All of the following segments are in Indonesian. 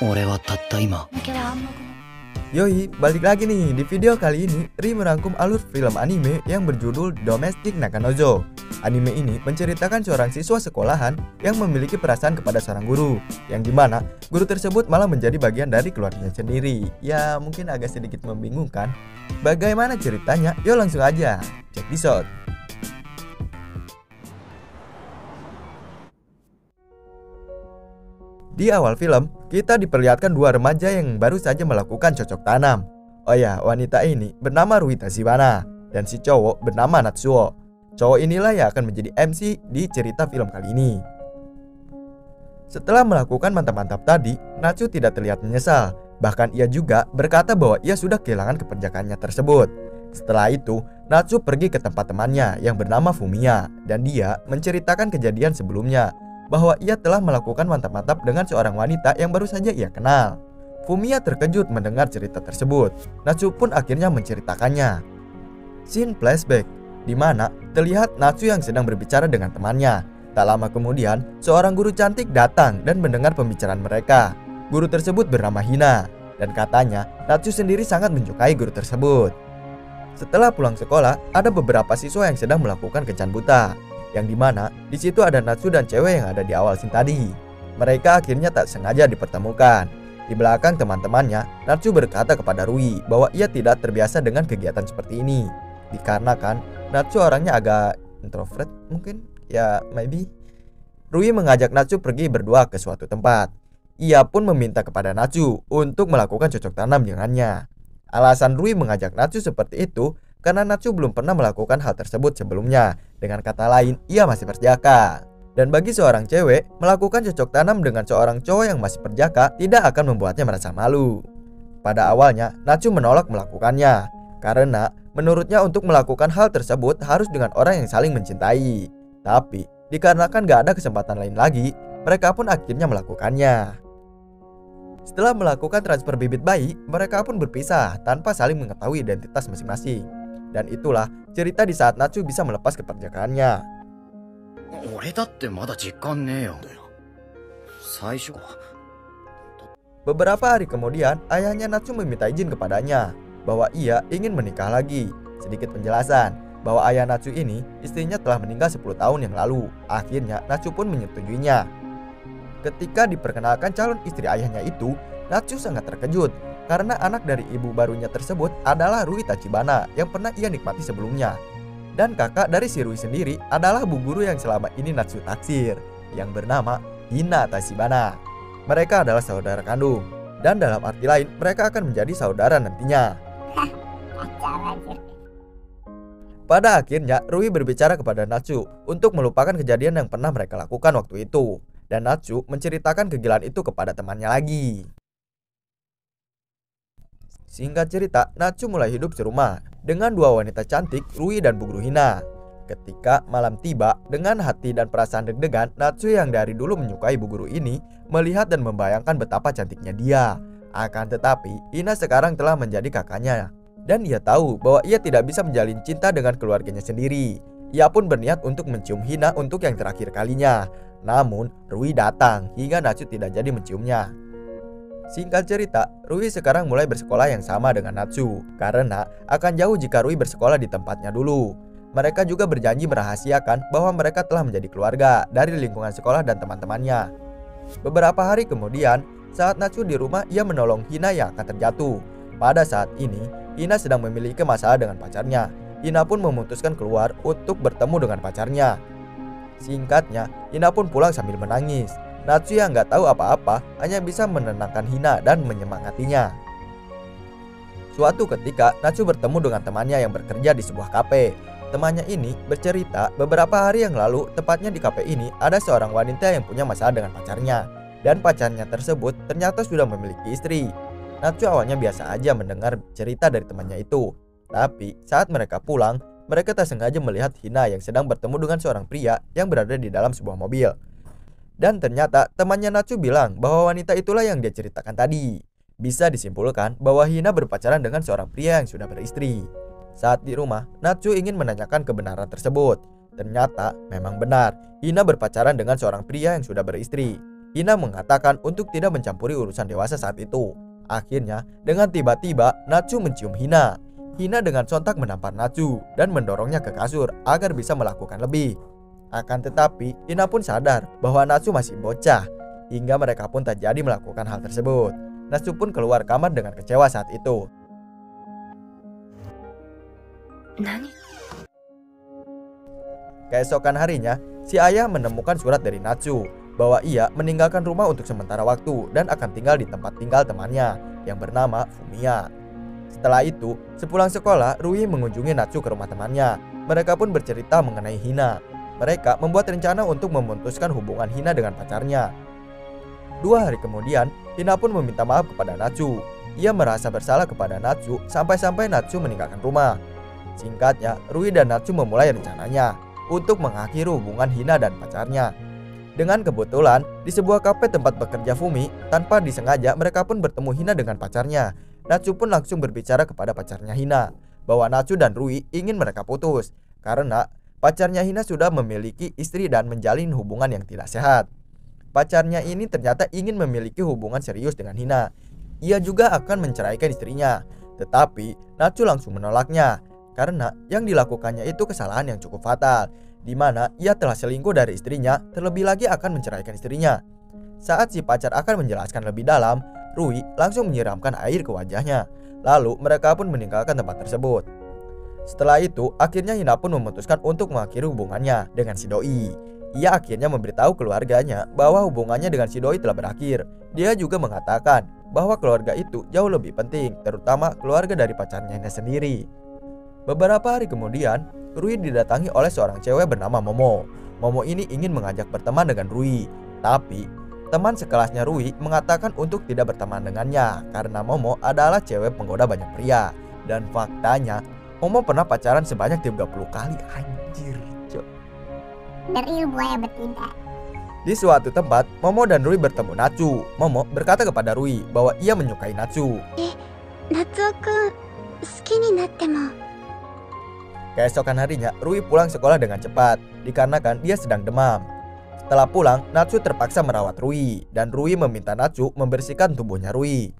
俺はたった今 Yoi, balik lagi nih. Di video kali ini, Ri merangkum alur film anime yang berjudul Domestic Nakanojo. Anime ini menceritakan seorang siswa sekolahan yang memiliki perasaan kepada seorang guru, yang dimana guru tersebut malah menjadi bagian dari keluarganya sendiri. Ya, mungkin agak sedikit membingungkan. Bagaimana ceritanya? Yuk langsung aja, check this out. Di awal film, kita diperlihatkan dua remaja yang baru saja melakukan cocok tanam. Oh ya, wanita ini bernama Rui Tachibana dan si cowok bernama Natsuo. Cowok inilah yang akan menjadi MC di cerita film kali ini. Setelah melakukan mantap-mantap tadi, Natsu tidak terlihat menyesal. Bahkan ia juga berkata bahwa ia sudah kehilangan keperjakannya tersebut. Setelah itu, Natsu pergi ke tempat temannya yang bernama Fumiya dan dia menceritakan kejadian sebelumnya, bahwa ia telah melakukan mantap-mantap dengan seorang wanita yang baru saja ia kenal. Fumiya terkejut mendengar cerita tersebut. Natsu pun akhirnya menceritakannya. Scene flashback, di mana terlihat Natsu yang sedang berbicara dengan temannya. Tak lama kemudian, seorang guru cantik datang dan mendengar pembicaraan mereka. Guru tersebut bernama Hina, dan katanya Natsu sendiri sangat menyukai guru tersebut. Setelah pulang sekolah, ada beberapa siswa yang sedang melakukan kencan buta, yang dimana di situ ada Natsu dan cewek yang ada di awal scene tadi. Mereka akhirnya tak sengaja dipertemukan. Di belakang teman-temannya, Natsu berkata kepada Rui bahwa ia tidak terbiasa dengan kegiatan seperti ini, dikarenakan Natsu orangnya agak introvert mungkin, ya maybe. Rui mengajak Natsu pergi berdua ke suatu tempat. Ia pun meminta kepada Natsu untuk melakukan cocok tanam dengannya. Alasan Rui mengajak Natsu seperti itu karena Natsu belum pernah melakukan hal tersebut sebelumnya. Dengan kata lain, ia masih perjaka. Dan bagi seorang cewek, melakukan cocok tanam dengan seorang cowok yang masih perjaka tidak akan membuatnya merasa malu. Pada awalnya, Natsu menolak melakukannya, karena menurutnya untuk melakukan hal tersebut harus dengan orang yang saling mencintai. Tapi, dikarenakan gak ada kesempatan lain lagi, mereka pun akhirnya melakukannya. Setelah melakukan transfer bibit bayi, mereka pun berpisah tanpa saling mengetahui identitas masing-masing. Dan itulah cerita di saat Natsu bisa melepas keperjakaannya. Beberapa hari kemudian, ayahnya Natsu meminta izin kepadanya bahwa ia ingin menikah lagi. Sedikit penjelasan bahwa ayah Natsu ini istrinya telah meninggal 10 tahun yang lalu. Akhirnya Natsu pun menyetujuinya. Ketika diperkenalkan calon istri ayahnya itu, Natsu sangat terkejut karena anak dari ibu barunya tersebut adalah Rui Tachibana yang pernah ia nikmati sebelumnya. Dan kakak dari si Rui sendiri adalah bu guru yang selama ini Natsu taksir, yang bernama Hina Tachibana. Mereka adalah saudara kandung, dan dalam arti lain mereka akan menjadi saudara nantinya. Pada akhirnya Rui berbicara kepada Natsu untuk melupakan kejadian yang pernah mereka lakukan waktu itu. Dan Natsu menceritakan kegilaan itu kepada temannya lagi. Singkat cerita, Natsu mulai hidup serumah dengan dua wanita cantik, Rui dan Bu Guru Hina. Ketika malam tiba, dengan hati dan perasaan deg-degan, Natsu yang dari dulu menyukai Bu Guru ini melihat dan membayangkan betapa cantiknya dia. Akan tetapi, Hina sekarang telah menjadi kakaknya, dan ia tahu bahwa ia tidak bisa menjalin cinta dengan keluarganya sendiri. Ia pun berniat untuk mencium Hina untuk yang terakhir kalinya. Namun, Rui datang hingga Natsu tidak jadi menciumnya. Singkat cerita, Rui sekarang mulai bersekolah yang sama dengan Natsu, karena akan jauh jika Rui bersekolah di tempatnya dulu. Mereka juga berjanji merahasiakan bahwa mereka telah menjadi keluarga dari lingkungan sekolah dan teman-temannya. Beberapa hari kemudian, saat Natsu di rumah, ia menolong Hina yang akan terjatuh. Pada saat ini, Hina sedang memiliki masalah dengan pacarnya. Hina pun memutuskan keluar untuk bertemu dengan pacarnya. Singkatnya, Hina pun pulang sambil menangis. Natsu yang nggak tahu apa-apa hanya bisa menenangkan Hina dan menyemangatinya. Suatu ketika, Natsu bertemu dengan temannya yang bekerja di sebuah kafe. Temannya ini bercerita beberapa hari yang lalu, tepatnya di kafe ini ada seorang wanita yang punya masalah dengan pacarnya. Dan pacarnya tersebut ternyata sudah memiliki istri. Natsu awalnya biasa aja mendengar cerita dari temannya itu. Tapi saat mereka pulang, mereka tak sengaja melihat Hina yang sedang bertemu dengan seorang pria yang berada di dalam sebuah mobil. Dan ternyata temannya Natsu bilang bahwa wanita itulah yang dia ceritakan tadi. Bisa disimpulkan bahwa Hina berpacaran dengan seorang pria yang sudah beristri. Saat di rumah, Natsu ingin menanyakan kebenaran tersebut. Ternyata memang benar, Hina berpacaran dengan seorang pria yang sudah beristri. Hina mengatakan untuk tidak mencampuri urusan dewasa saat itu. Akhirnya, dengan tiba-tiba Natsu mencium Hina. Hina dengan sontak menampar Natsu dan mendorongnya ke kasur agar bisa melakukan lebih. Akan tetapi, Hina pun sadar bahwa Natsu masih bocah, hingga mereka pun tak jadi melakukan hal tersebut. Natsu pun keluar kamar dengan kecewa saat itu. Keesokan harinya, si ayah menemukan surat dari Natsu bahwa ia meninggalkan rumah untuk sementara waktu dan akan tinggal di tempat tinggal temannya yang bernama Fumiya. Setelah itu, sepulang sekolah, Rui mengunjungi Natsu ke rumah temannya. Mereka pun bercerita mengenai Hina. Mereka membuat rencana untuk memutuskan hubungan Hina dengan pacarnya. 2 hari kemudian, Hina pun meminta maaf kepada Natsu. Ia merasa bersalah kepada Natsu sampai-sampai Natsu meninggalkan rumah. Singkatnya, Rui dan Natsu memulai rencananya untuk mengakhiri hubungan Hina dan pacarnya. Dengan kebetulan, di sebuah kafe tempat bekerja Fumi, tanpa disengaja mereka pun bertemu Hina dengan pacarnya. Natsu pun langsung berbicara kepada pacarnya Hina bahwa Natsu dan Rui ingin mereka putus karena pacarnya Hina sudah memiliki istri dan menjalin hubungan yang tidak sehat. Pacarnya ini ternyata ingin memiliki hubungan serius dengan Hina. Ia juga akan menceraikan istrinya, tetapi Natsu langsung menolaknya karena yang dilakukannya itu kesalahan yang cukup fatal, di mana ia telah selingkuh dari istrinya, terlebih lagi akan menceraikan istrinya. Saat si pacar akan menjelaskan lebih dalam, Rui langsung menyiramkan air ke wajahnya. Lalu mereka pun meninggalkan tempat tersebut. Setelah itu, akhirnya Hina pun memutuskan untuk mengakhiri hubungannya dengan si doi. Ia akhirnya memberitahu keluarganya bahwa hubungannya dengan si doi telah berakhir. Dia juga mengatakan bahwa keluarga itu jauh lebih penting, terutama keluarga dari pacarnya sendiri. Beberapa hari kemudian, Rui didatangi oleh seorang cewek bernama Momo. Momo ini ingin mengajak berteman dengan Rui, tapi teman sekelasnya Rui mengatakan untuk tidak berteman dengannya karena Momo adalah cewek penggoda banyak pria. Dan faktanya, Momo pernah pacaran sebanyak 30 kali. Anjir, cok. Dari buaya betina. Di suatu tempat, Momo dan Rui bertemu Natsu. Momo berkata kepada Rui bahwa ia menyukai Natsu. Natsuo-kun, suki ni natte mo. Keesokan harinya, Rui pulang sekolah dengan cepat dikarenakan dia sedang demam. Setelah pulang, Natsu terpaksa merawat Rui dan Rui meminta Natsu membersihkan tubuhnya Rui.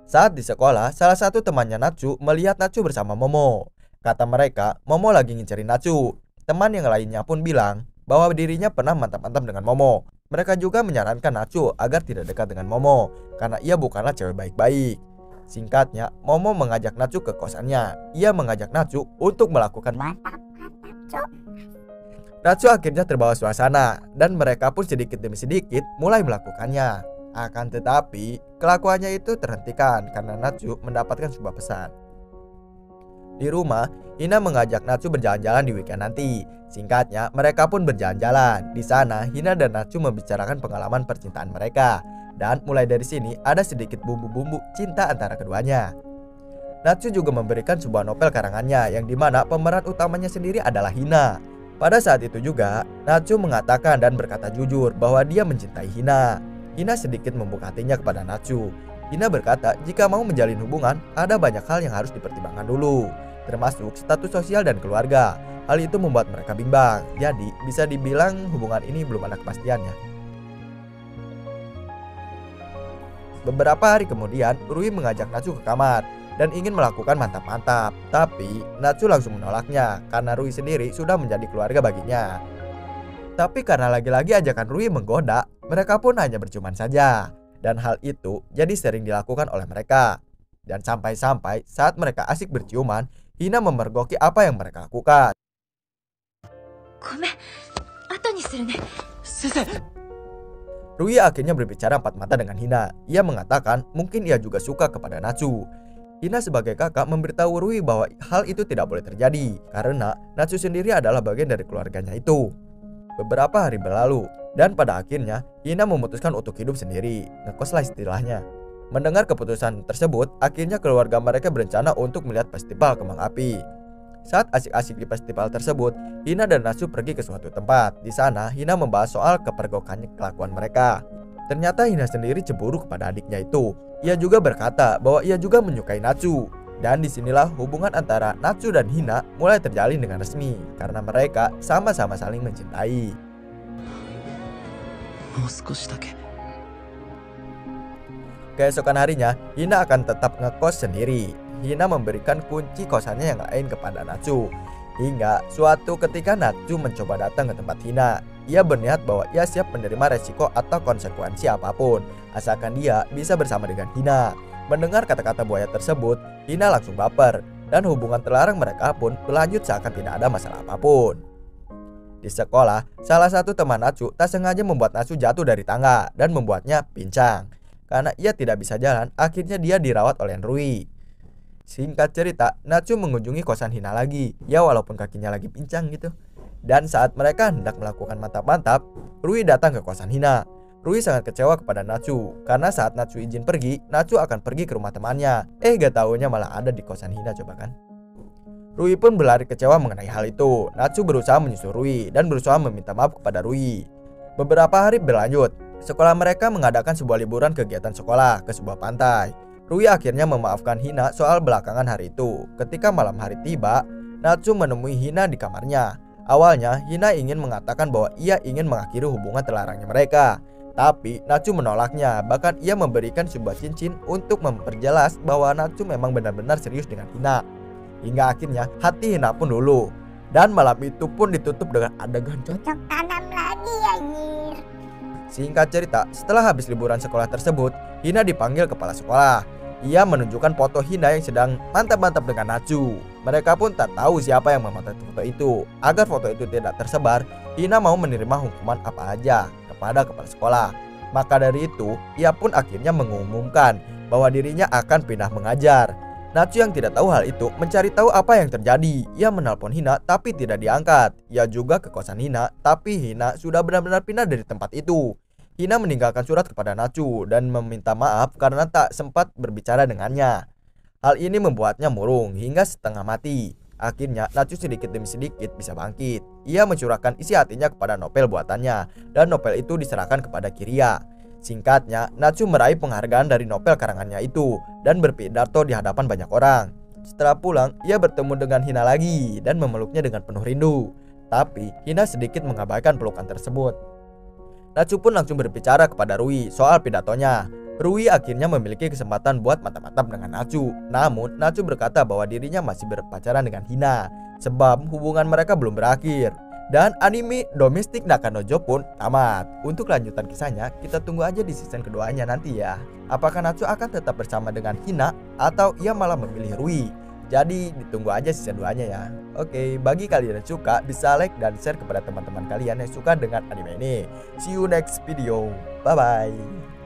Saat di sekolah, salah satu temannya Natsu melihat Natsu bersama Momo. Kata mereka, Momo lagi ngincerin Natsu. Teman yang lainnya pun bilang bahwa dirinya pernah mantap-mantap dengan Momo. Mereka juga menyarankan Natsu agar tidak dekat dengan Momo karena ia bukanlah cewek baik-baik. Singkatnya, Momo mengajak Natsu ke kosannya. Ia mengajak Natsu untuk melakukan Natsu akhirnya terbawa suasana dan mereka pun sedikit demi sedikit mulai melakukannya. Akan tetapi, kelakuannya itu terhentikan karena Natsu mendapatkan sebuah pesan. Di rumah, Hina mengajak Natsu berjalan-jalan di weekend nanti. Singkatnya, mereka pun berjalan-jalan. Di sana, Hina dan Natsu membicarakan pengalaman percintaan mereka. Dan mulai dari sini ada sedikit bumbu-bumbu cinta antara keduanya. Natsu juga memberikan sebuah novel karangannya yang dimana pemeran utamanya sendiri adalah Hina. Pada saat itu juga, Natsu mengatakan dan berkata jujur bahwa dia mencintai Hina. Hina sedikit membuka hatinya kepada Natsu. Hina berkata jika mau menjalin hubungan, ada banyak hal yang harus dipertimbangkan dulu, termasuk status sosial dan keluarga. Hal itu membuat mereka bimbang, jadi bisa dibilang hubungan ini belum ada kepastiannya. Beberapa hari kemudian, Rui mengajak Natsu ke kamar dan ingin melakukan mantap-mantap. Tapi Natsu langsung menolaknya karena Rui sendiri sudah menjadi keluarga baginya. Tapi karena lagi-lagi ajakan Rui menggoda, mereka pun hanya berciuman saja. Dan hal itu jadi sering dilakukan oleh mereka. Dan sampai-sampai saat mereka asik berciuman, Hina memergoki apa yang mereka lakukan. Rui akhirnya berbicara empat mata dengan Hina. Ia mengatakan mungkin ia juga suka kepada Natsu. Hina sebagai kakak memberitahu Rui bahwa hal itu tidak boleh terjadi karena Natsu sendiri adalah bagian dari keluarganya itu. Beberapa hari berlalu dan pada akhirnya Hina memutuskan untuk hidup sendiri. Ngekos lah istilahnya. Mendengar keputusan tersebut, akhirnya keluarga mereka berencana untuk melihat festival kembang api. Saat asik-asik di festival tersebut, Hina dan Natsu pergi ke suatu tempat. Di sana, Hina membahas soal kepergokannya kelakuan mereka. Ternyata Hina sendiri cemburu kepada adiknya itu. Ia juga berkata bahwa ia juga menyukai Natsu. Dan disinilah hubungan antara Natsu dan Hina mulai terjalin dengan resmi karena mereka sama-sama saling mencintai. Keesokan harinya, Hina akan tetap ngekos sendiri. Hina memberikan kunci kosannya yang lain kepada Natsu. Hingga suatu ketika Natsu mencoba datang ke tempat Hina. Ia berniat bahwa ia siap menerima resiko atau konsekuensi apapun, asalkan dia bisa bersama dengan Hina. Mendengar kata-kata buaya tersebut, Hina langsung baper, dan hubungan terlarang mereka pun berlanjut seakan tidak ada masalah apapun. Di sekolah, salah satu teman Natsu tak sengaja membuat Natsu jatuh dari tangga dan membuatnya pincang. Karena ia tidak bisa jalan, akhirnya dia dirawat oleh Rui. Singkat cerita, Natsu mengunjungi kosan Hina lagi, ya walaupun kakinya lagi pincang gitu. Dan saat mereka hendak melakukan mantap-mantap, Rui datang ke kosan Hina. Rui sangat kecewa kepada Natsu, karena saat Natsu izin pergi, Natsu akan pergi ke rumah temannya. Gak taunya malah ada di kosan Hina, coba kan. Rui pun berlari kecewa mengenai hal itu. Natsu berusaha menyusul Rui dan berusaha meminta maaf kepada Rui. Beberapa hari berlanjut, sekolah mereka mengadakan sebuah liburan kegiatan sekolah ke sebuah pantai. Rui akhirnya memaafkan Hina soal belakangan hari itu. Ketika malam hari tiba, Natsu menemui Hina di kamarnya. Awalnya, Hina ingin mengatakan bahwa ia ingin mengakhiri hubungan terlarangnya mereka. Tapi Natsu menolaknya, bahkan ia memberikan sebuah cincin untuk memperjelas bahwa Natsu memang benar-benar serius dengan Hina. Hingga akhirnya hati Hina pun luluh. Dan malam itu pun ditutup dengan adegan Cocok tanam lagi anjir. Singkat cerita, setelah habis liburan sekolah tersebut, Hina dipanggil kepala sekolah. Ia menunjukkan foto Hina yang sedang mantap-mantap dengan Natsu. Mereka pun tak tahu siapa yang memotret foto itu. Agar foto itu tidak tersebar, Hina mau menerima hukuman apa aja kepada kepala sekolah. Maka dari itu, ia pun akhirnya mengumumkan bahwa dirinya akan pindah mengajar. Natsu yang tidak tahu hal itu mencari tahu apa yang terjadi. Ia menelpon Hina tapi tidak diangkat. Ia juga ke kosan Hina, tapi Hina sudah benar-benar pindah dari tempat itu. Hina meninggalkan surat kepada Natsu dan meminta maaf karena tak sempat berbicara dengannya. Hal ini membuatnya murung hingga setengah mati. Akhirnya Natsu sedikit demi sedikit bisa bangkit. Ia mencurahkan isi hatinya kepada novel buatannya, dan novel itu diserahkan kepada Kiriya. Singkatnya, Natsu meraih penghargaan dari novel karangannya itu dan berpidato di hadapan banyak orang. Setelah pulang, ia bertemu dengan Hina lagi dan memeluknya dengan penuh rindu. Tapi Hina sedikit mengabaikan pelukan tersebut. Natsu pun langsung berbicara kepada Rui soal pidatonya. Rui akhirnya memiliki kesempatan buat mantap-mantap dengan Natsu. Namun Natsu berkata bahwa dirinya masih berpacaran dengan Hina, sebab hubungan mereka belum berakhir. Dan anime Domestic Nakanojo pun tamat. Untuk lanjutan kisahnya, kita tunggu aja di season keduanya nanti ya. Apakah Natsu akan tetap bersama dengan Hina atau ia malah memilih Rui? Jadi ditunggu aja season 2-nya ya. Oke, bagi kalian yang suka bisa like dan share kepada teman-teman kalian yang suka dengan anime ini. See you next video. Bye bye.